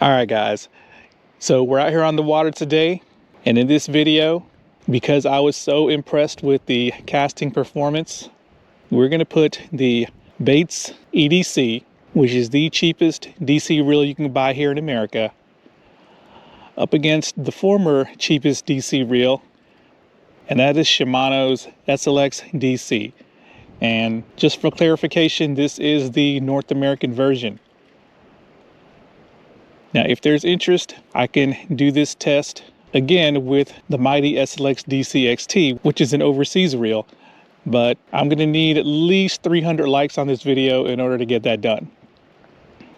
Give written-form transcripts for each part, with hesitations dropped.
All right, guys, so we're out here on the water today, and in this video, because I was so impressed with the casting performance, we're going to put the Bates EDC, which is the cheapest DC reel you can buy here in America, up against the former cheapest DC reel, and that is Shimano's SLX DC. And just for clarification, this is the North American version. Now, if there's interest, I can do this test again with the mighty SLX DC XT, which is an overseas reel, but I'm going to need at least 300 likes on this video in order to get that done.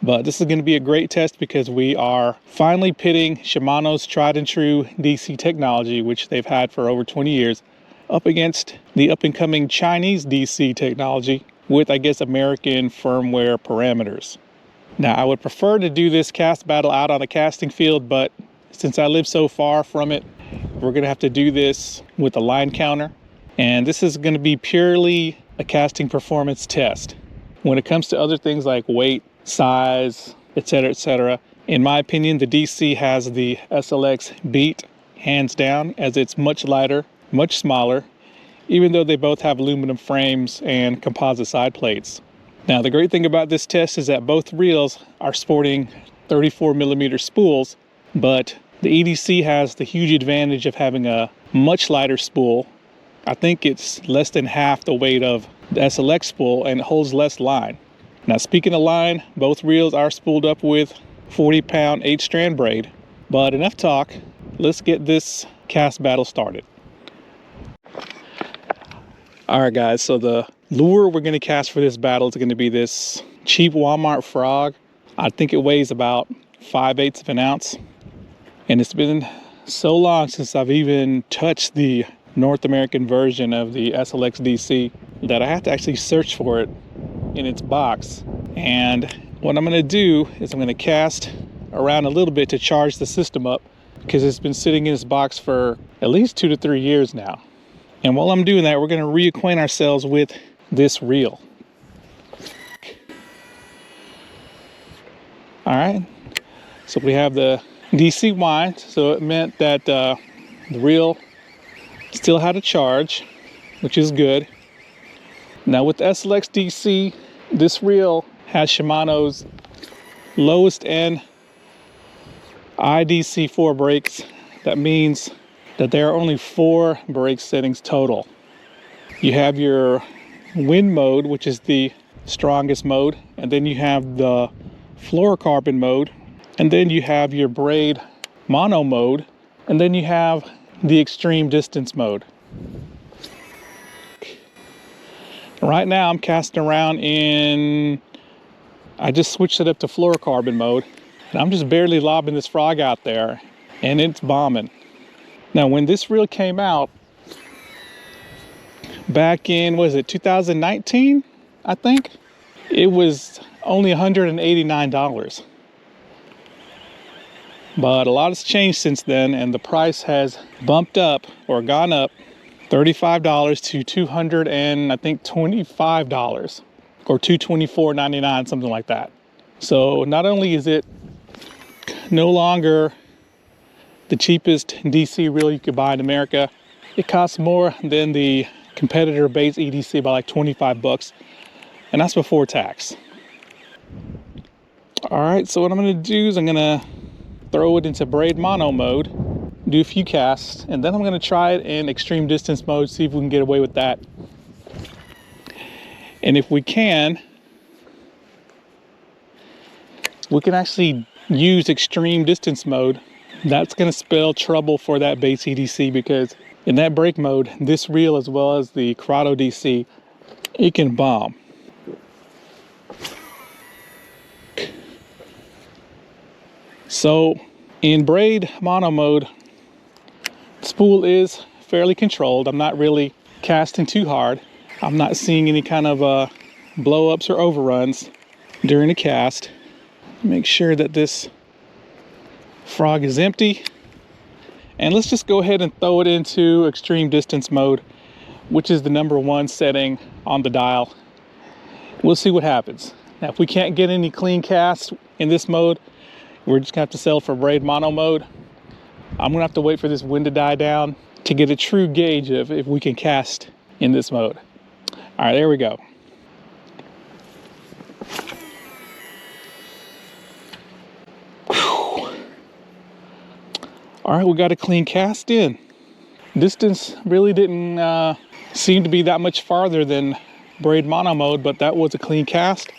But this is going to be a great test because we are finally pitting Shimano's tried and true DC technology, which they've had for over 20 years, up against the up-and-coming Chinese DC technology with, I guess, American firmware parameters. Now, I would prefer to do this cast battle out on the casting field, but since I live so far from it, we're going to have to do this with a line counter. And this is going to be purely a casting performance test. When it comes to other things like weight, size, etc., in my opinion, the DC has the SLX beat hands down, as it's much lighter, much smaller, even though they both have aluminum frames and composite side plates. Now, the great thing about this test is that both reels are sporting 34mm spools, but the EDC has the huge advantage of having a much lighter spool. I think it's less than half the weight of the SLX spool and it holds less line. Now, speaking of line, both reels are spooled up with 40-pound 8-strand braid. But enough talk, let's get this cast battle started. All right, guys, so the lure we're going to cast for this battle is going to be this cheap Walmart frog. I think it weighs about 5/8 of an ounce. And it's been so long since I've even touched the North American version of the SLX DC that I have to actually search for it in its box. And what I'm going to do is I'm going to cast around a little bit to charge the system up, because it's been sitting in its box for at least 2 to 3 years now. And while I'm doing that, we're going to reacquaint ourselves with this reel. All right, so we have the DC wind, so it meant that the reel still had a charge, which is good. Now with the SLX DC, this reel has Shimano's lowest end IDC4 brakes. That means that there are only 4 brake settings total. You have your wind mode, which is the strongest mode, and then you have the fluorocarbon mode, and then you have your braid mono mode, and then you have the extreme distance mode. Right now I'm casting around in, I just switched it up to fluorocarbon mode, and I'm just barely lobbing this frog out there, and it's bombing. Now, when this reel came out back in, was it 2019, I think? It was only $189. But a lot has changed since then, and the price has bumped up or gone up $35 to $225 or $224.99, something like that. So not only is it no longer the cheapest DC reel you could buy in America, it costs more than the competitor Bates EDC by like 25 bucks, and that's before tax. All right, so what I'm gonna do is I'm gonna throw it into braid mono mode, do a few casts, and then I'm gonna try it in extreme distance mode, see if we can get away with that. And if we can actually use extreme distance mode. That's going to spell trouble for that Bates EDC, because in that brake mode, this reel as well as the CURADO DC, it can bomb. So in braid mono mode, spool is fairly controlled. I'm not really casting too hard. I'm not seeing any kind of blow-ups or overruns during the cast. Make sure that this frog is empty, and let's just go ahead and throw it into extreme distance mode, which is the #1 setting on the dial. We'll see what happens. Now, if we can't get any clean casts in this mode, We're just gonna have to settle for braid mono mode. I'm gonna have to wait for this wind to die down to get a true gauge of if we can cast in this mode. All right, there we go. Whew. All right, we got a clean cast in. Distance really didn't seem to be that much farther than braid mono mode, but that was a clean cast.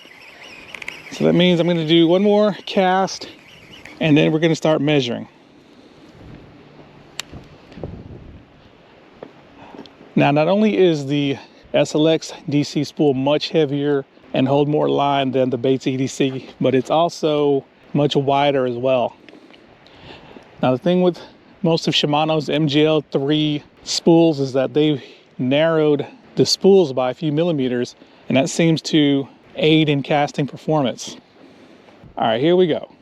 So that means I'm going to do one more cast and then we're going to start measuring. Now, not only is the SLX DC spool much heavier and hold more line than the Bates EDC, but it's also much wider as well. Now, the thing with most of Shimano's MGL3 spools is that they've narrowed the spools by a few millimeters, and that seems to aid in casting performance. All right, here we go.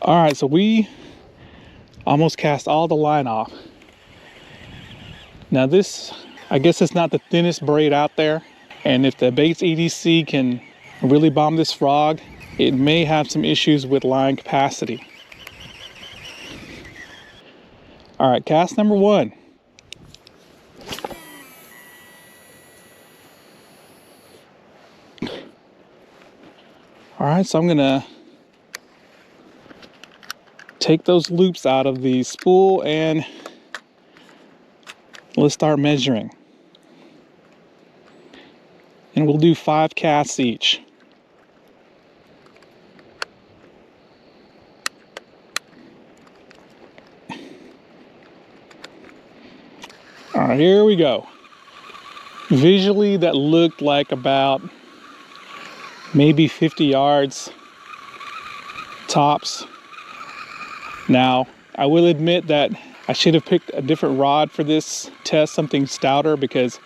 All right, so we almost cast all the line off. Now this, I guess it's not the thinnest braid out there, and if the Bates EDC can really bomb this frog, it may have some issues with line capacity. All right, cast number one. All right, so I'm gonna take those loops out of the spool and let's start measuring. And we'll do 5 casts each. All right, here we go. Visually, that looked like about maybe 50 yards tops. Now, I will admit that I should have picked a different rod for this test, something stouter, because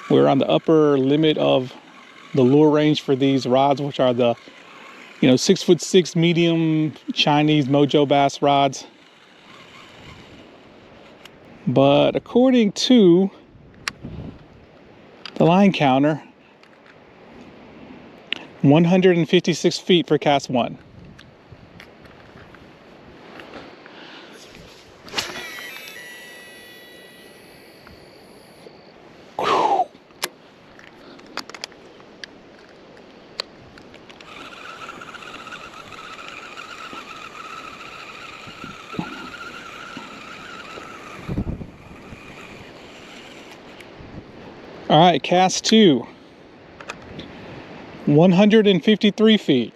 we're on the upper limit of the lure range for these rods, which are the 6'6" medium Chinese Mojo bass rods. But according to the line counter, 156 feet for cast one. All right, cast two, 153 feet.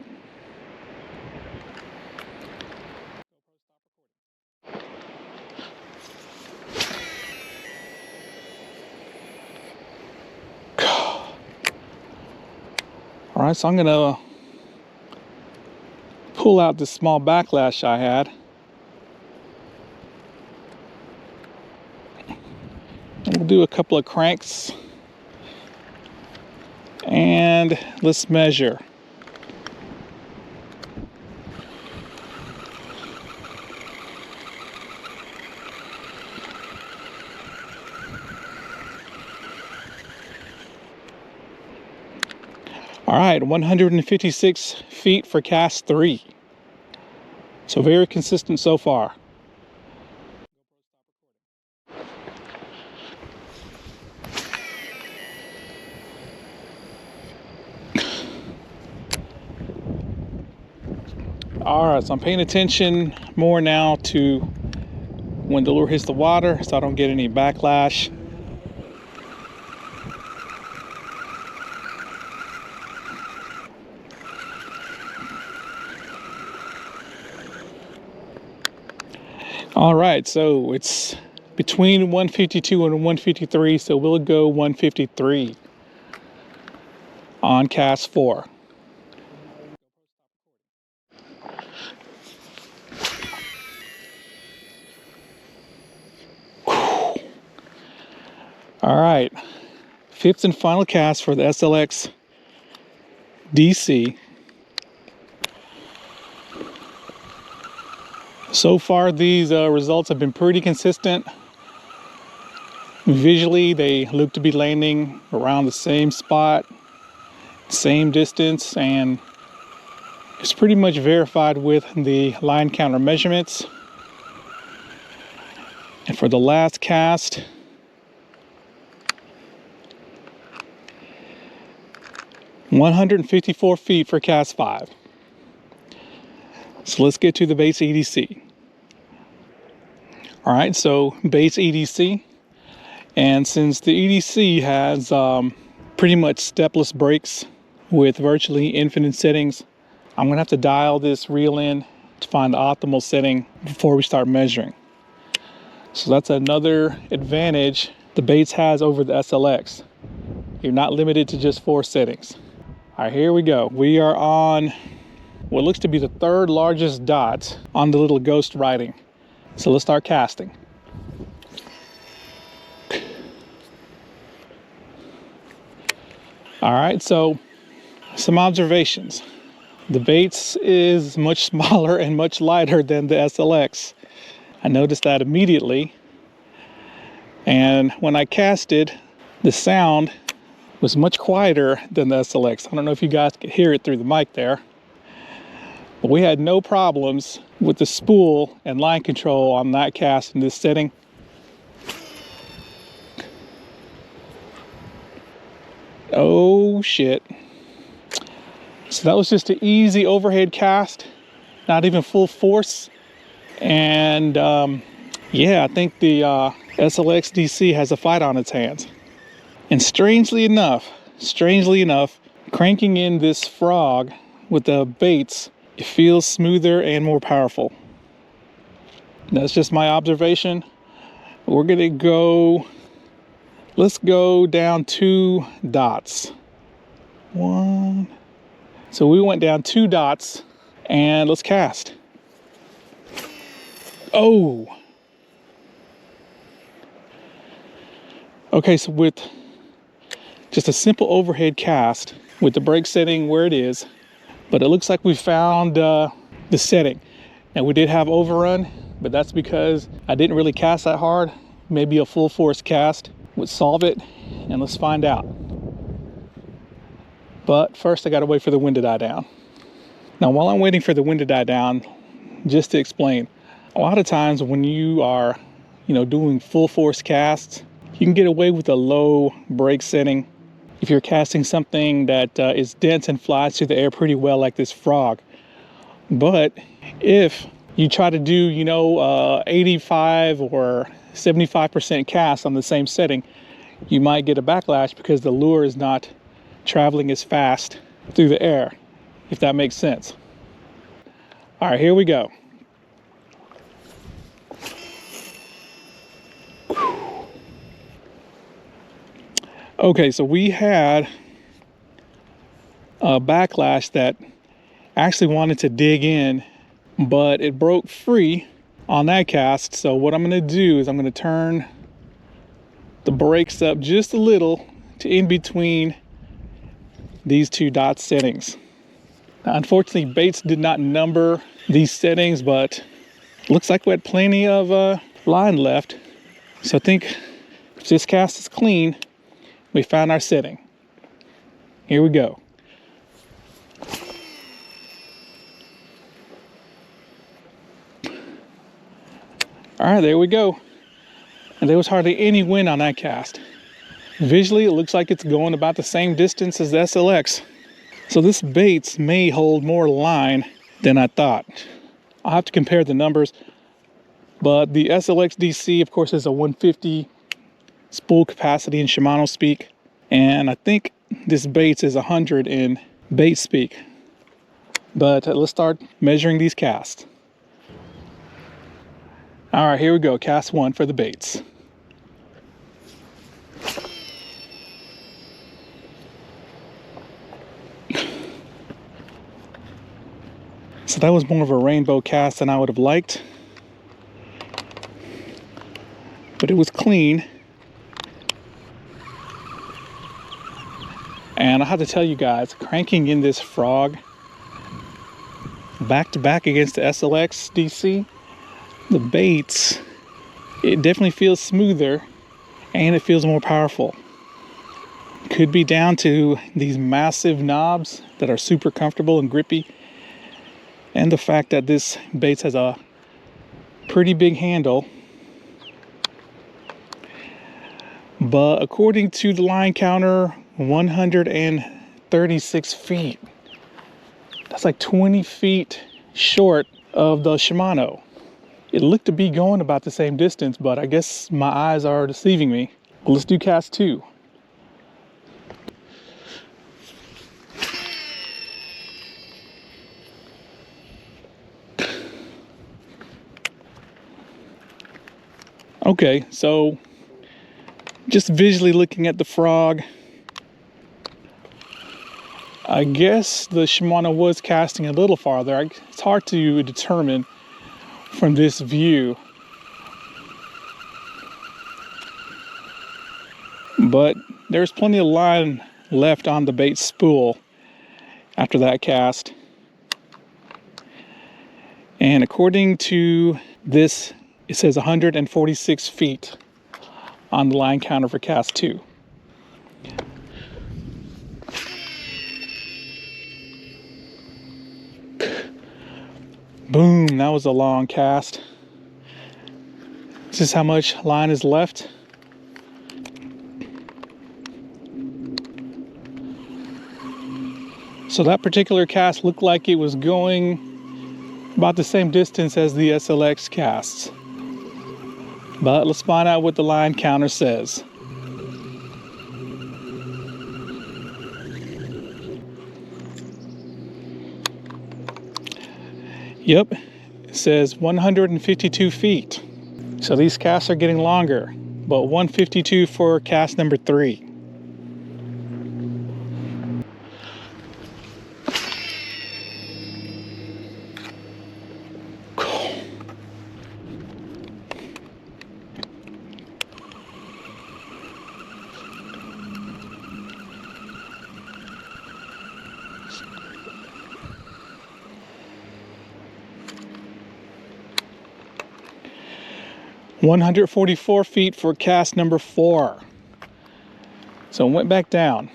All right, so I'm gonna pull out this small backlash I had. And we'll do a couple of cranks. And let's measure. All right, 156 feet for cast three. So very consistent so far. All right, so I'm paying attention more now to when the lure hits the water so I don't get any backlash. All right, so it's between 152 and 153, so we'll go 153 on cast four. All right, fifth and final cast for the SLX DC. So far, these results have been pretty consistent. Visually, they look to be landing around the same spot, same distance, and it's pretty much verified with the line counter measurements. And for the last cast, $154 feet for cast 5. So let's get to the base EDC. All right, so base EDC. And since the EDC has pretty much stepless brakes with virtually infinite settings, I'm gonna have to dial this reel in to find the optimal setting before we start measuring. So that's another advantage the Bates has over the SLX. You're not limited to just 4 settings. All right, here we go. We are on what looks to be the 3rd largest dot on the little ghost writing. So let's start casting. All right, so some observations. The Bates is much smaller and much lighter than the SLX. I noticed that immediately. And when I casted, the sound was much quieter than the SLX. I don't know if you guys could hear it through the mic there. But we had no problems with the spool and line control on that cast in this setting. Oh shit. So that was just an easy overhead cast, not even full force. And yeah, I think the SLX DC has a fight on its hands. And strangely enough, cranking in this frog with the Bates, it feels smoother and more powerful. That's just my observation. We're gonna go, let's go down 2 dots. 1. So we went down 2 dots and let's cast. Oh. Okay, so with just a simple overhead cast with the brake setting where it is, but it looks like we found the setting. And we did have overrun, but that's because I didn't really cast that hard. Maybe a full force cast would solve it, and let's find out. But first I gotta wait for the wind to die down. Now while I'm waiting for the wind to die down, just to explain, a lot of times when you are, doing full force casts, you can get away with a low brake setting if you're casting something that is dense and flies through the air pretty well like this frog. But if you try to do, 85 or 75% cast on the same setting, you might get a backlash because the lure is not traveling as fast through the air, if that makes sense. All right, here we go. Okay, so we had a backlash that actually wanted to dig in, but it broke free on that cast. So what I'm going to do is I'm going to turn the brakes up just a little to in between these 2 dot settings. Now, unfortunately, Bates did not number these settings, but looks like we had plenty of line left. So I think if this cast is clean, we found our setting. Here we go. All right, there we go. And there was hardly any wind on that cast. Visually, it looks like it's going about the same distance as the SLX. So this Bates may hold more line than I thought. I'll have to compare the numbers, but the SLX DC, of course, is a 150 spool capacity in Shimano speak, and I think this Bates is 100 in Bates speak. But let's start measuring these casts. All right, here we go, cast 1 for the Bates. So that was more of a rainbow cast than I would have liked, but it was clean. And I have to tell you guys, cranking in this frog back to back against the SLX DC, the Bates, it definitely feels smoother and it feels more powerful. Could be down to these massive knobs that are super comfortable and grippy, and the fact that this baits has a pretty big handle. But according to the line counter, 136 feet. That's like 20 feet short of the Shimano. It looked to be going about the same distance, but I guess my eyes are deceiving me. Well, let's do cast 2. Okay, so just visually looking at the frog, I guess the Shimano was casting a little farther. It's hard to determine from this view, but there's plenty of line left on the bait spool after that cast. And according to this, it says 146 feet on the line counter for cast 2. Boom, that was a long cast. This is how much line is left. So that particular cast looked like it was going about the same distance as the SLX casts. But let's find out what the line counter says. Yep, it says 152 feet. So these casts are getting longer, but 152 for cast number 3. $144 feet for cast number 4. So it went back down.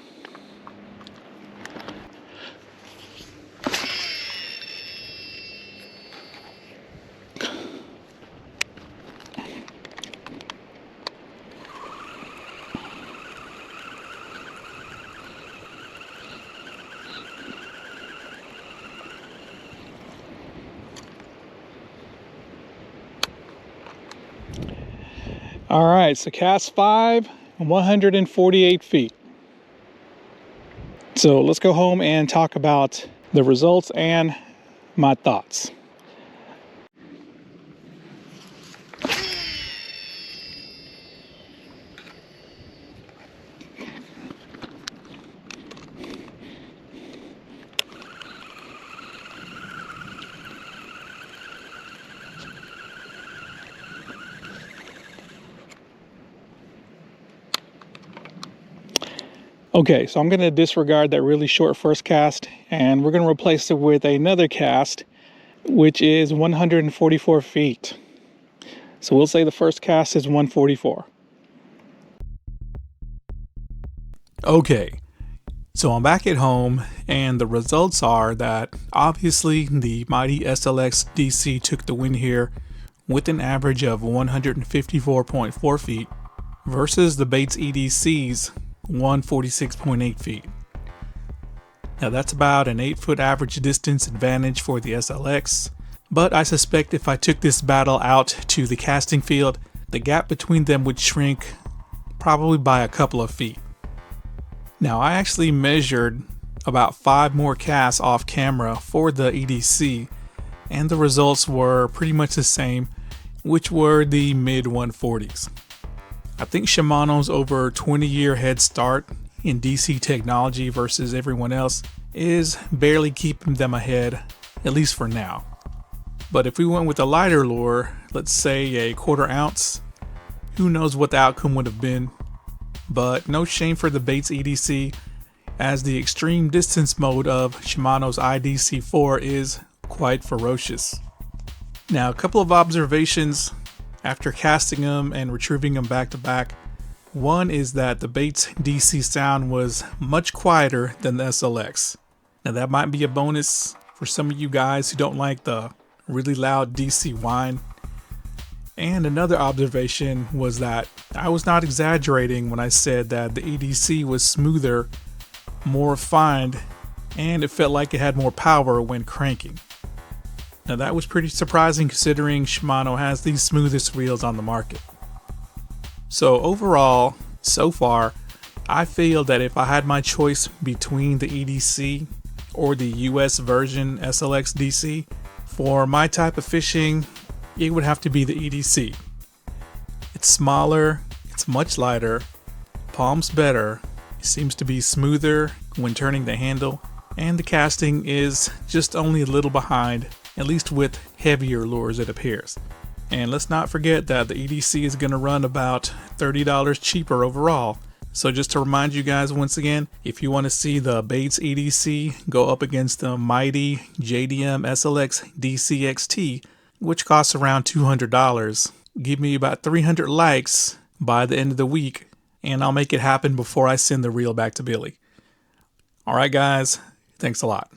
All right, so cast 5, 148 feet. So let's go home and talk about the results and my thoughts. Okay, so I'm going to disregard that really short first cast, and we're going to replace it with another cast, which is 144 feet. So we'll say the first cast is 144. Okay, so I'm back at home, and the results are that obviously the mighty SLX DC took the win here with an average of 154.4 feet versus the Bates EDC's 146.8 feet. Now that's about an 8-foot average distance advantage for the SLX, but I suspect if I took this battle out to the casting field, the gap between them would shrink probably by a couple of feet. Now I actually measured about 5 more casts off camera for the EDC, and the results were pretty much the same, which were the mid 140s. I think Shimano's over 20-year head start in DC technology versus everyone else is barely keeping them ahead, at least for now. But if we went with a lighter lure, let's say a 1/4 ounce, who knows what the outcome would have been. But no shame for the Bates EDC, as the extreme distance mode of Shimano's IDC4 is quite ferocious. Now a couple of observations. After casting them and retrieving them back to back, One is that the Bates DC sound was much quieter than the SLX. Now that might be a bonus for some of you guys who don't like the really loud DC whine. And another observation was that I was not exaggerating when I said that the EDC was smoother, more refined, and it felt like it had more power when cranking. Now that was pretty surprising considering Shimano has the smoothest reels on the market. So overall, so far, I feel that if I had my choice between the EDC or the US version SLX DC, for my type of fishing, it would have to be the EDC. It's smaller, it's much lighter, palms better, it seems to be smoother when turning the handle, and the casting is just only a little behind, at least with heavier lures it appears. And let's not forget that the EDC is going to run about $30 cheaper overall. So just to remind you guys once again, if you want to see the Bates EDC go up against the mighty JDM SLX DC XT, which costs around $200, give me about 300 likes by the end of the week, and I'll make it happen before I send the reel back to Billy. Alright guys, thanks a lot.